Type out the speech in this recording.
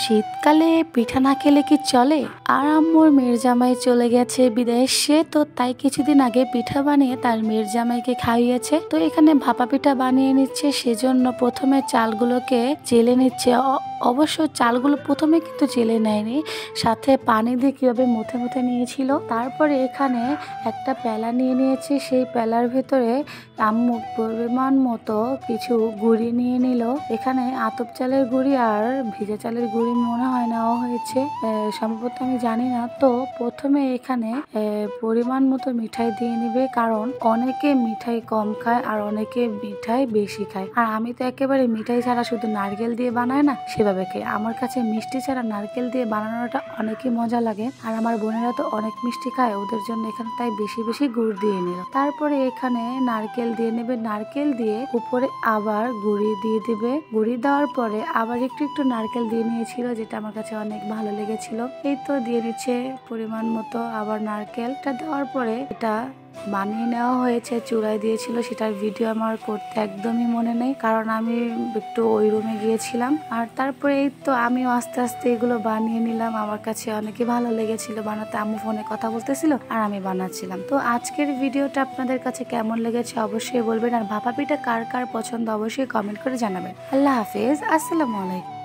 শীতকালে পিঠা না খেলে কি চলে? আর আম্মুর মেয়ের জামাই চলে গেছে বিদেশে, তো তাই কিছুদিন আগে পিঠা বানিয়ে তার মেয়ের জামাইকে খাইয়েছে। তো এখানে ভাপা পিঠা বানিয়ে নিচ্ছে, সেজন্য প্রথমে চালগুলোকে চেলে নিচ্ছে। অবশ্য চালগুলো প্রথমে কিন্তু চেলে নেয়নি, সাথে পানি দিয়ে কিভাবে মুথে মুথে নিয়েছিল। তারপরে এখানে একটা প্যালা নিয়ে নিয়েছে, সেই প্যালার ভেতরে আম্মু পরিমাণ মতো কিছু গুঁড়ি নিয়ে নিল। এখানে আতপ চালের গুঁড়ি আর ভিজা চালের গুঁড়ি মনে হয় নেওয়া হয়েছে, সম্ভবত আমি জানি না। তো প্রথমে এখানে পরিমাণ মতো মিঠাই দিয়ে নিবে, কারণ অনেকে মিঠাই কম খায় আর অনেকে মিঠাই বেশি খায়। আর আমি তো একেবারে মিঠাই ছাড়া শুধু নারকেল দিয়ে বানায় না সেভাবে খাই। আমার কাছে মিষ্টি ছাড়া নারকেল দিয়ে বানানোটা অনেকই মজা লাগে। আর আমার বোনেরা তো অনেক মিষ্টি খায়, ওদের জন্য এখানে তাই বেশি বেশি গুড় দিয়ে নিল। তারপরে এখানে নারকেল দিয়ে নেবে, নারকেল দিয়ে উপরে আবার গুঁড়ি দিয়ে দিবে। গুঁড়ি দেওয়ার পরে আবার একটু একটু নারকেল দিয়ে নিয়েছিল, যেটা আমার কাছে অনেক ভালো লেগেছিল। এই তো দিয়ে দিচ্ছে পরিমাণ মতো আবার নারকেলটা দেওয়ার পরে এটা বানিয়ে নেওয়া হয়েছে। চূড়ায় দিয়েছিল, সেটার ভিডিও আমার করতে একদমই মনে নেই, কারণ আমি একটু ওই রুমে গিয়েছিলাম। আর তারপরে এই তো আমিও আস্তে আস্তে এগুলো বানিয়ে নিলাম। আমার কাছে অনেকই ভালো লেগেছিল বানাতে। আম্মু ফোনে কথা বলতেছিল আর আমি বানাচ্ছিলাম। তো আজকের ভিডিওটা আপনাদের কাছে কেমন লেগেছে অবশ্যই বলবেন। আর ভাপা পিঠা কার কার পছন্দ অবশ্যই কমেন্ট করে জানাবেন। আল্লাহ হাফেজ, আসসালামু আলাইকুম।